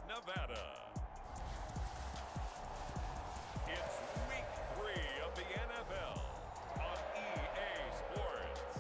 Nevada. It's week 3 of the NFL on EA Sports.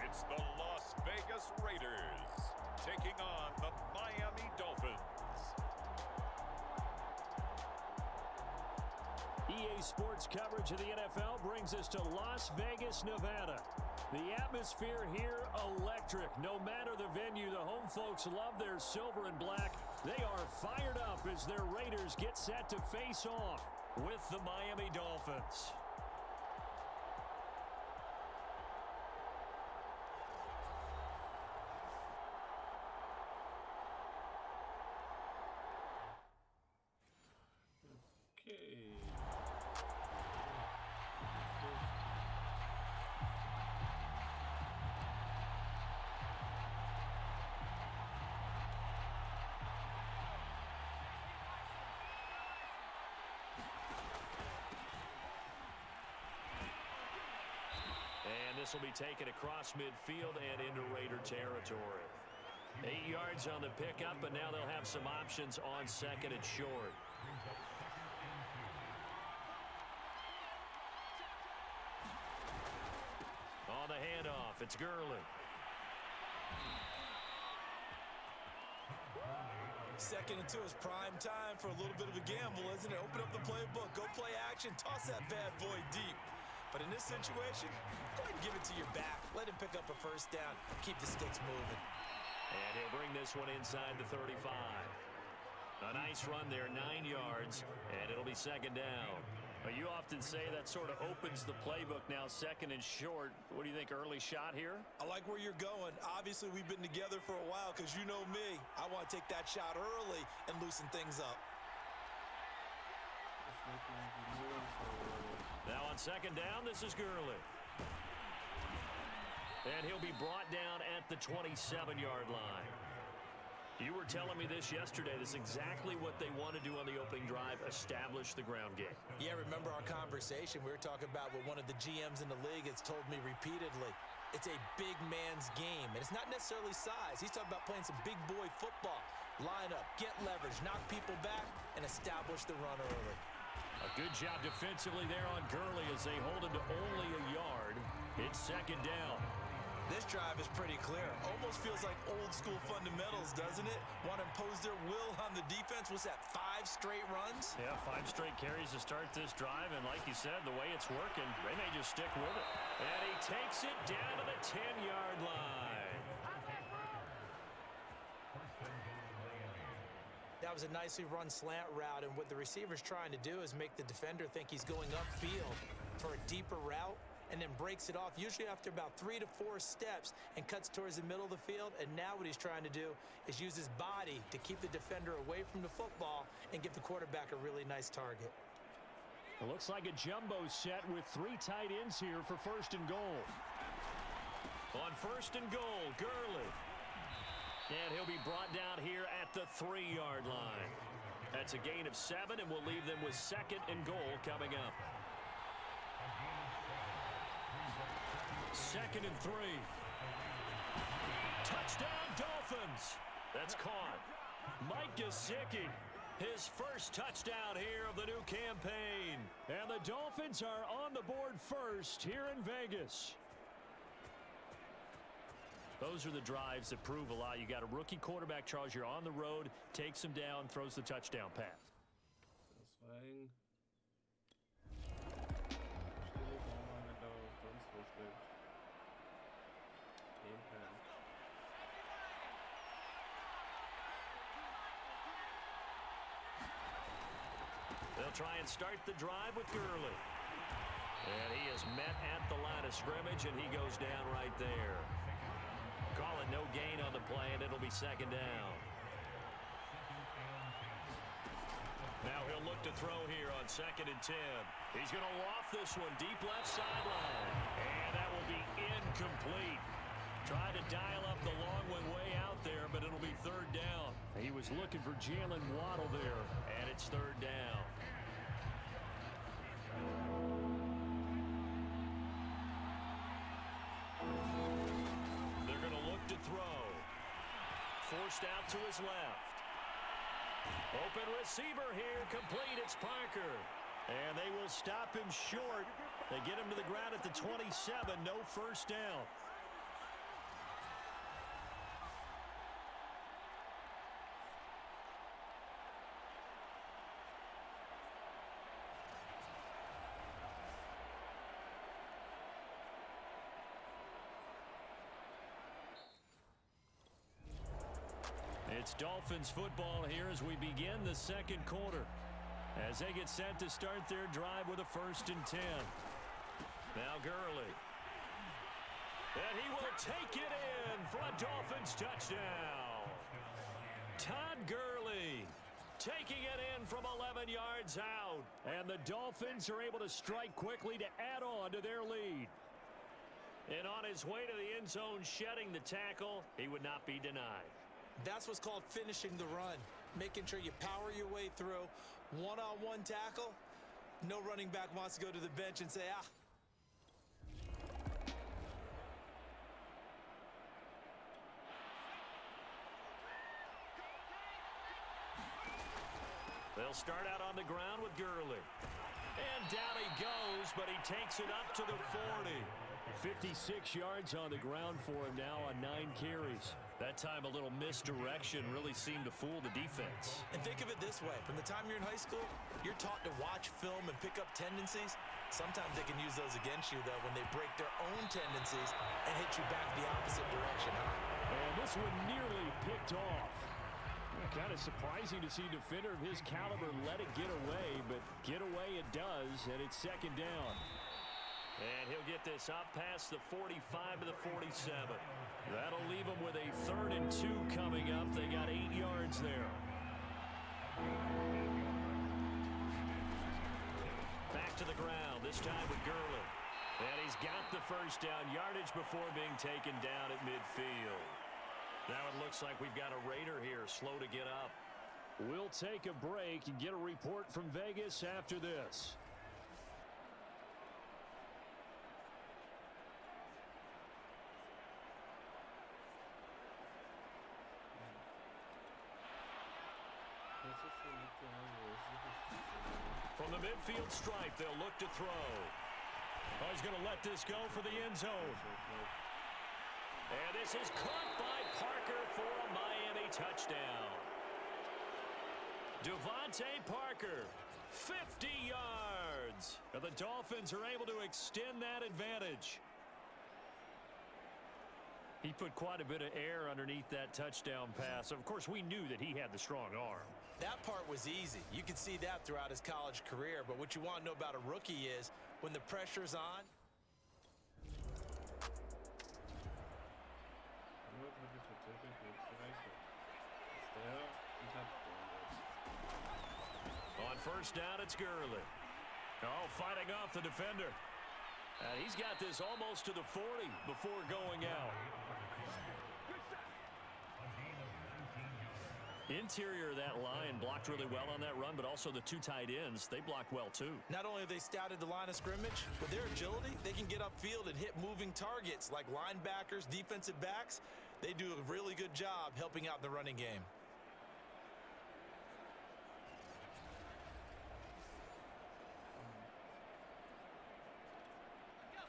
It's the Las Vegas Raiders taking on the Miami Dolphins. EA Sports coverage of the NFL brings us to Las Vegas, Nevada. The atmosphere here, electric. No matter the venue, the home folks love their silver and black. They are fired up as their Raiders get set to face off with the Miami Dolphins. Okay. And this will be taken across midfield and into Raider territory. 8 yards on the pickup, but now they'll have some options on second and short. On the handoff, it's Gurley. Second and 2 is prime time for a little bit of a gamble, isn't it? Open up the playbook, go play action, toss that bad boy deep. But in this situation, go ahead and give it to your back. Let him pick up a first down. Keep the sticks moving. And he'll bring this one inside the 35. A nice run there, 9 yards, and it'll be second down. Well, you often say that sort of opens the playbook now, second and short. What do you think, early shot here? I like where you're going. Obviously, we've been together for a while because you know me. I want to take that shot early and loosen things up. Now on second down, this is Gurley. And he'll be brought down at the 27-yard line. You were telling me this yesterday. This is exactly what they want to do on the opening drive, establish the ground game. Yeah, remember our conversation? We were talking about what one of the GMs in the league has told me repeatedly. It's a big man's game, and it's not necessarily size. He's talking about playing some big boy football. Line up, get leverage, knock people back, and establish the run early. A good job defensively there on Gurley as they hold him to only a yard. It's second down. This drive is pretty clear. Almost feels like old school fundamentals, doesn't it? Want to impose their will on the defense. What's that, 5 straight runs? Yeah, 5 straight carries to start this drive. And like you said, the way it's working, they may just stick with it. And he takes it down to the 10-yard line. That was a nicely run slant route, and what the receiver's trying to do is make the defender think he's going upfield for a deeper route, and then breaks it off, usually after about 3 to 4 steps, and cuts towards the middle of the field. And now what he's trying to do is use his body to keep the defender away from the football and give the quarterback a really nice target. It looks like a jumbo set with 3 tight ends here for first and goal. On first and goal, Gurley. And he'll be brought down here at the 3-yard line. That's a gain of 7, and we'll leave them with second and goal coming up. Second and 3. Touchdown, Dolphins. That's caught. Mike Gesicki, his first touchdown here of the new campaign. And the Dolphins are on the board first here in Vegas. Those are the drives that prove a lot. You got a rookie quarterback, Charles. You're on the road, takes him down, throws the touchdown pass. Deswegen steht nicht nochmal genau sonst wo steht. Gameplan. They'll try and start the drive with Gurley. And he is met at the line of scrimmage, and he goes down right there. Call it no gain on the play, and it'll be second down. Now he'll look to throw here on second and 10. He's going to loft this one deep left sideline. And that will be incomplete. Tried to dial up the long one way out there, but it'll be third down. He was looking for Jalen Waddle there, and it's third down. They're going to look to throw. Forced out to his left. Open receiver here, complete. It's Parker. And they will stop him short. They get him to the ground at the 27. No first down. It's Dolphins football here as we begin the second quarter. As they get set to start their drive with a 1st and 10. Now Gurley. And he will take it in for a Dolphins touchdown. Todd Gurley taking it in from 11 yards out. And the Dolphins are able to strike quickly to add on to their lead. And on his way to the end zone, shedding the tackle, he would not be denied. That's what's called finishing the run. Making sure you power your way through. One-on-one tackle. No running back wants to go to the bench and say, ah. They'll start out on the ground with Gurley. And down he goes, but he takes it up to the 40. 56 yards on the ground for him now on 9 carries. That time a little misdirection really seemed to fool the defense. And think of it this way. From the time you're in high school, you're taught to watch film and pick up tendencies. Sometimes they can use those against you, though, when they break their own tendencies and hit you back the opposite direction, huh? And this one nearly picked off. Kind of surprising to see a defender of his caliber let it get away, but get away it does, and it's second down. And he'll get this up past the 45 to the 47. That'll leave them with a 3rd and 2 coming up. They got 8 yards there. Back to the ground, this time with Gurley. And he's got the first down yardage before being taken down at midfield. Now it looks like we've got a Raider here, slow to get up. We'll take a break and get a report from Vegas after this. From the midfield stripe, they'll look to throw. Oh, he's going to let this go for the end zone. And this is caught by Parker for a Miami touchdown. Devontae Parker, 50 yards. And the Dolphins are able to extend that advantage. He put quite a bit of air underneath that touchdown pass. Of course, we knew that he had the strong arm. That part was easy. You could see that throughout his college career. But what you want to know about a rookie is when the pressure's on. On first down, it's Gurley. Oh, fighting off the defender. And he's got this almost to the 40 before going out. Interior of that line blocked really well on that run, but also the 2 tight ends, they blocked well too. Not only have they scouted the line of scrimmage, with their agility, they can get upfield and hit moving targets like linebackers, defensive backs. They do a really good job helping out the running game.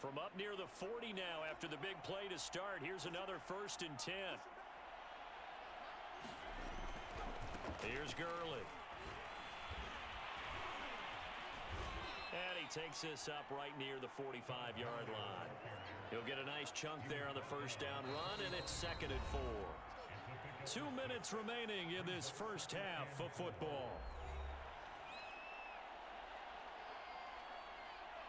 From up near the 40 now after the big play to start. Here's another 1st and 10. Here's Gurley. And he takes this up right near the 45-yard line. He'll get a nice chunk there on the first down run, and it's 2nd and 4. 2 minutes remaining in this first half of football.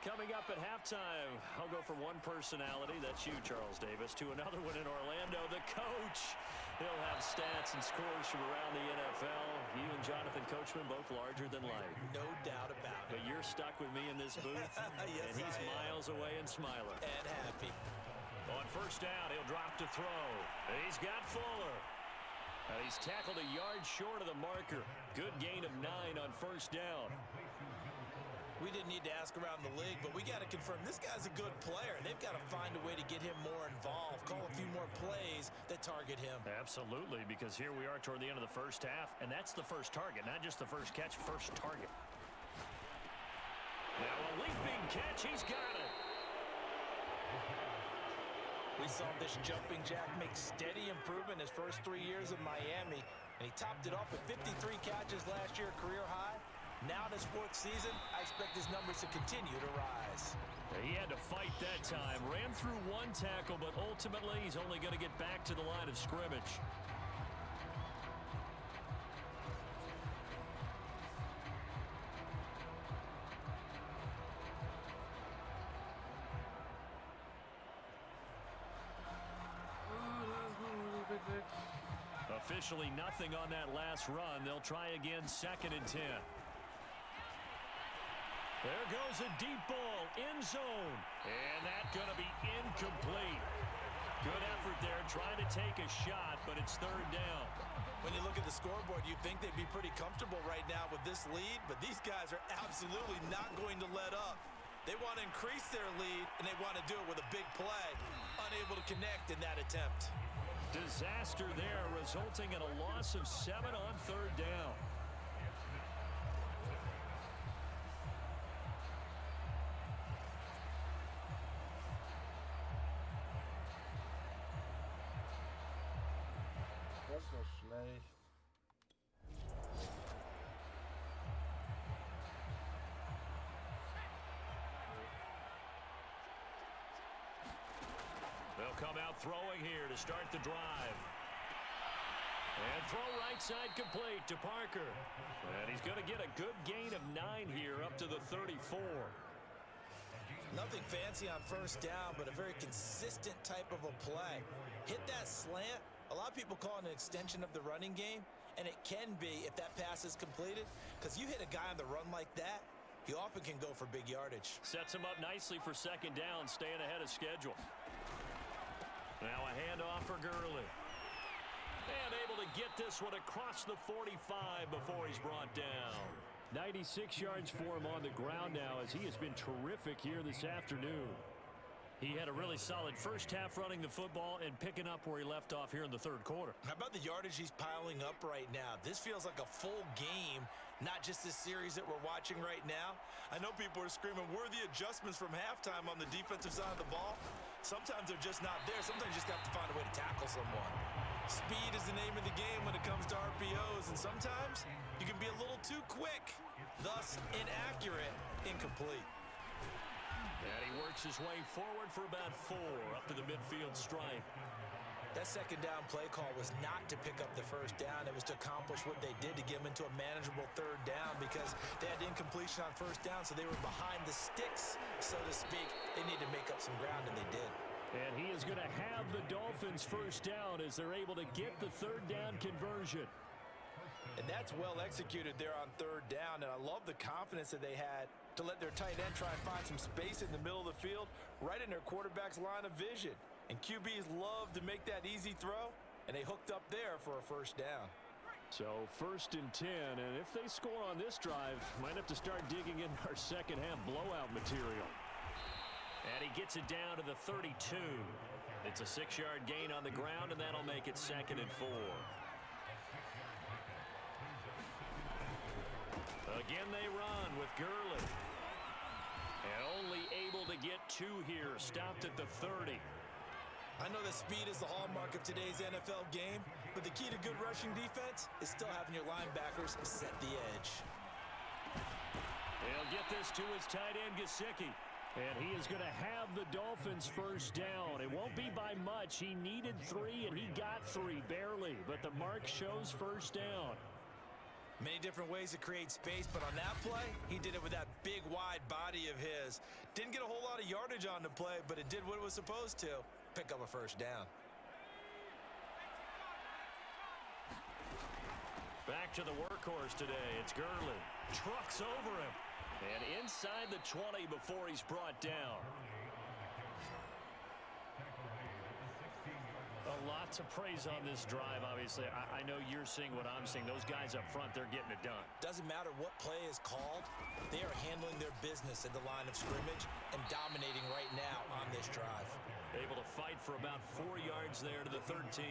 Coming up at halftime, I'll go from one personality, that's you, Charles Davis, to another one in Orlando, the coach. He'll have stats and scores from around the NFL. You and Jonathan Coachman both larger than life. No doubt about it. But you're stuck with me in this booth, Yes, and he's I am. miles away and smiling. And happy. On first down, he'll drop to throw. He's got Fuller. He's tackled a yard short of the marker. Good gain of 9 on first down. We didn't need to ask around the league, but we got to confirm this guy's a good player. They've got to find a way to get him more involved, call a few more plays that target him. Absolutely, because here we are toward the end of the first half, and that's the first target, not just the first catch, first target. Now a leaping catch, he's got it. We saw this jumping jack make steady improvement his first 3 years in Miami, and he topped it off with 53 catches last year, career high. Now in his 4th season, I expect his numbers to continue to rise. He had to fight that time. Ran through 1 tackle, but ultimately he's only going to get back to the line of scrimmage. Officially nothing on that last run. They'll try again, 2nd and 10. There goes a deep ball, end zone. And that's going to be incomplete. Good effort there, trying to take a shot, but it's 3rd down. When you look at the scoreboard, you'd think they'd be pretty comfortable right now with this lead, but these guys are absolutely not going to let up. They want to increase their lead, and they want to do it with a big play. Unable to connect in that attempt. Disaster there, resulting in a loss of 7 on 3rd down. Das war schlecht. They'll come out throwing here to start the drive. And throw right side complete to Parker. And he's going to get a good gain of 9 here up to the 34. Nothing fancy on first down, but a very consistent type of a play. Hit that slant. A lot of people call it an extension of the running game, and it can be if that pass is completed, because you hit a guy on the run like that, he often can go for big yardage. Sets him up nicely for 2nd down, staying ahead of schedule. Now a handoff for Gurley. And able to get this one across the 45 before he's brought down. 96 yards for him on the ground now, as he has been terrific here this afternoon. He had a really solid first half running the football and picking up where he left off here in the 3rd quarter. How about the yardage he's piling up right now? This feels like a full game, not just this series that we're watching right now. I know people are screaming, worthy adjustments from halftime on the defensive side of the ball. Sometimes they're just not there. Sometimes you just have to find a way to tackle someone. Speed is the name of the game when it comes to RPOs, and sometimes you can be a little too quick, thus inaccurate, incomplete. And he works his way forward for about 4 up to the midfield stripe. That 2nd down play call was not to pick up the first down. It was to accomplish what they did to get them into a manageable 3rd down, because they had incompletion on first down, so they were behind the sticks, so to speak. They needed to make up some ground, and they did. And he is going to have the Dolphins first down as they're able to get the 3rd down conversion. And that's well executed there on 3rd down, and I love the confidence that they had to let their tight end try and find some space in the middle of the field, right in their quarterback's line of vision. And QBs love to make that easy throw, and they hooked up there for a first down. So 1st and 10, and if they score on this drive, might have to start digging in our second half blowout material. And he gets it down to the 32. It's a 6-yard gain on the ground, and that'll make it 2nd and 4. Again they run with Gurley. And only able to get 2 here, stopped at the 30. I know that speed is the hallmark of today's NFL game, but the key to good rushing defense is still having your linebackers set the edge. He'll get this to his tight end, Gesicki. And he is going to have the Dolphins first down. It won't be by much. He needed 3, and he got 3, barely. But the mark shows first down. Many different ways to create space, but on that play, he did it with that big, wide body of his. Didn't get a whole lot of yardage on the play, but it did what it was supposed to. Pick up a first down. Back to the workhorse today. It's Gurley. Trucks over him. And inside the 20 before he's brought down. A lot to praise on this drive, obviously. I know you're seeing what I'm seeing. Those guys up front, they're getting it done. Doesn't matter what play is called. They are handling their business at the line of scrimmage and dominating right now on this drive. Able to fight for about 4 yards there to the 13.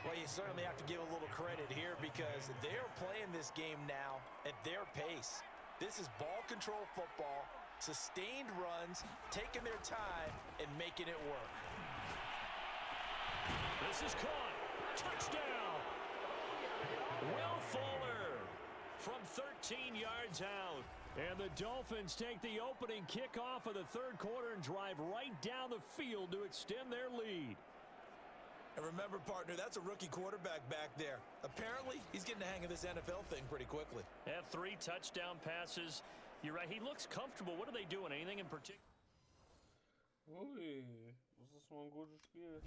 Well, you certainly have to give a little credit here because they're playing this game now at their pace. This is ball control football, sustained runs, taking their time, and making it work. This is caught. Touchdown. Will Fuller from 13 yards out. And the Dolphins take the opening kickoff of the third quarter and drive right down the field to extend their lead. And remember, partner, that's a rookie quarterback back there. Apparently, he's getting the hang of this NFL thing pretty quickly. Had 3 touchdown passes. You're right, he looks comfortable. What are they doing? Anything in particular? Ui, das ist mal ein gutes Spiel.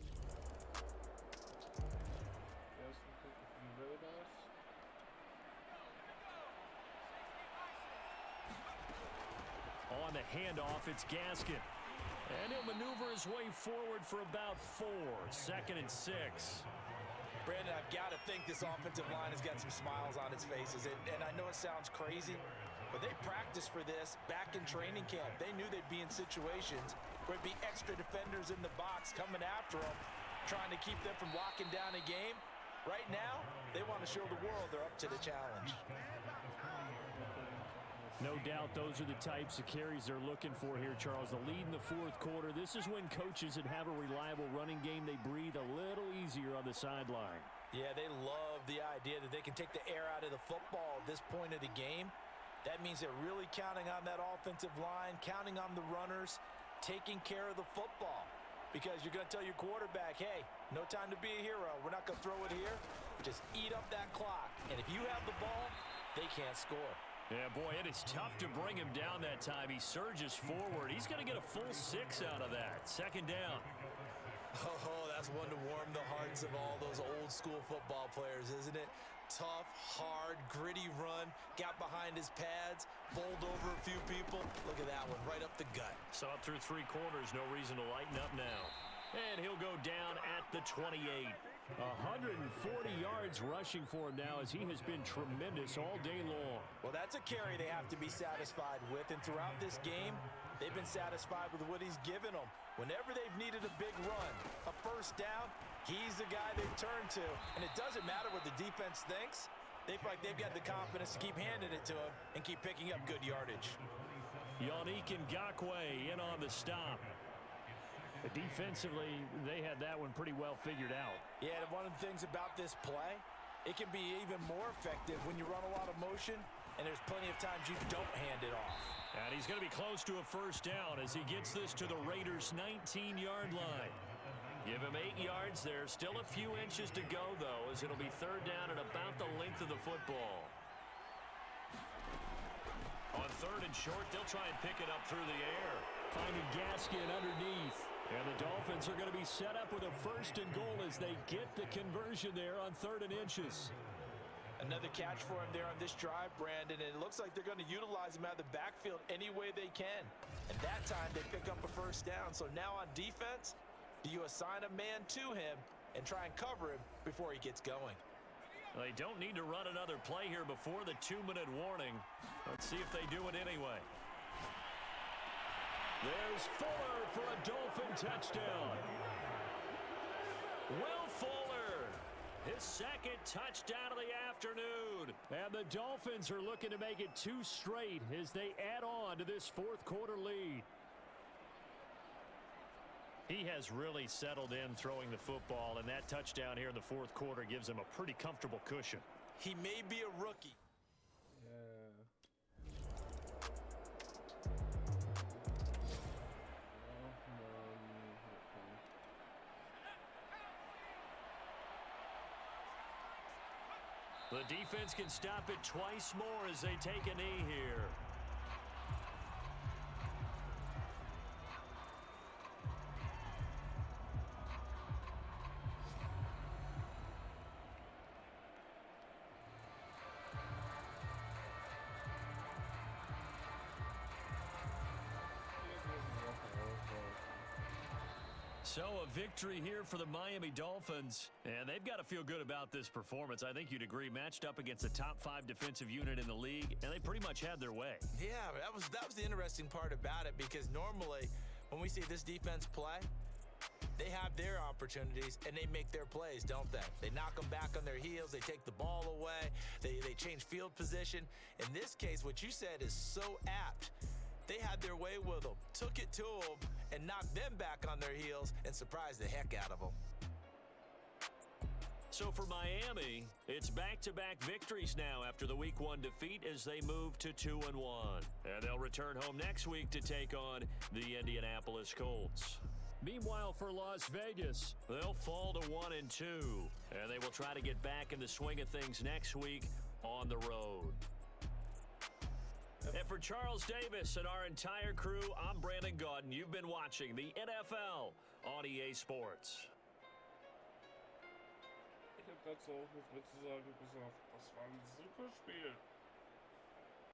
Ersten Pick für die Raiders. On the handoff, it's Gaskin. And he'll maneuver his way forward for about 4. 2nd and 6. Brandon, I've got to think this offensive line has got some smiles on its faces. And I know it sounds crazy, but they practiced for this back in training camp. They knew they'd be in situations where it'd be extra defenders in the box coming after them, trying to keep them from locking down a game. Right now, they want to show the world they're up to the challenge. No doubt those are the types of carries they're looking for here, Charles. The lead in the fourth quarter. This is when coaches that have a reliable running game, they breathe a little easier on the sideline. Yeah, they love the idea that they can take the air out of the football at this point of the game. That means they're really counting on that offensive line, counting on the runners, taking care of the football. Because you're going to tell your quarterback, hey, no time to be a hero. We're not going to throw it here. Just eat up that clock. And if you have the ball, they can't score. Yeah, boy, it is tough to bring him down that time. He surges forward. He's going to get a full 6 out of that. 2nd down. Oh, that's one to warm the hearts of all those old school football players, isn't it? Tough, hard, gritty run. Got behind his pads, bowled over a few people. Look at that one, right up the gut. Saw it through 3 quarters. No reason to lighten up now. And he'll go down at the 28. 140 yards rushing for him now as he has been tremendous all day long. Well, that's a carry they have to be satisfied with, and throughout this game, they've been satisfied with what he's given them. Whenever they've needed a big run, a first down, he's the guy they turn to. And it doesn't matter what the defense thinks. They feel like they've got the confidence to keep handing it to him and keep picking up good yardage. Yannick Ngakoue in on the stop. Defensively, they had that one pretty well figured out. Yeah, and one of the things about this play, it can be even more effective when you run a lot of motion, and there's plenty of times you don't hand it off. And he's going to be close to a first down as he gets this to the Raiders' 19-yard line. Give him 8 yards there. Still a few inches to go, though, as it'll be 3rd down at about the length of the football. On 3rd and short, they'll try and pick it up through the air. Finding Gaskin underneath. And the Dolphins are going to be set up with a 1st and goal as they get the conversion there on 3rd and inches. Another catch for him there on this drive, Brandon, and it looks like they're going to utilize him out of the backfield any way they can. And that time they pick up a first down. So now on defense, do you assign a man to him and try and cover him before he gets going? They don't need to run another play here before the 2-minute warning. Let's see if they do it anyway. There's Fuller for a Dolphin touchdown. Will Fuller, his 2nd touchdown of the afternoon. And the Dolphins are looking to make it 2 straight as they add on to this 4th quarter lead. He has really settled in throwing the football, and that touchdown here in the 4th quarter gives him a pretty comfortable cushion. He may be a rookie. The defense can stop it twice more as they take a knee here. So a victory here for the Miami Dolphins. And they've got to feel good about this performance. I think you'd agree, matched up against a top 5 defensive unit in the league, and they pretty much had their way. Yeah, that was the interesting part about it, because normally when we see this defense play, they have their opportunities and they make their plays, don't they? They knock them back on their heels. They take the ball away. They change field position. In this case, what you said is so apt. They had their way with them, took it to them, and knocked them back on their heels and surprised the heck out of them. So for Miami, it's back-to-back victories now after the Week 1 defeat as they move to 2-1. And they'll return home next week to take on the Indianapolis Colts. Meanwhile, for Las Vegas, they'll fall to 1-2, and they will try to get back in the swing of things next week on the road. And for Charles Davis and our entire crew, I'm Brandon Gaudin. You've been watching the NFL on EA Sports. Ich habe dazu auch nichts mehr zu sagen, bis auf, das war ein super Spiel.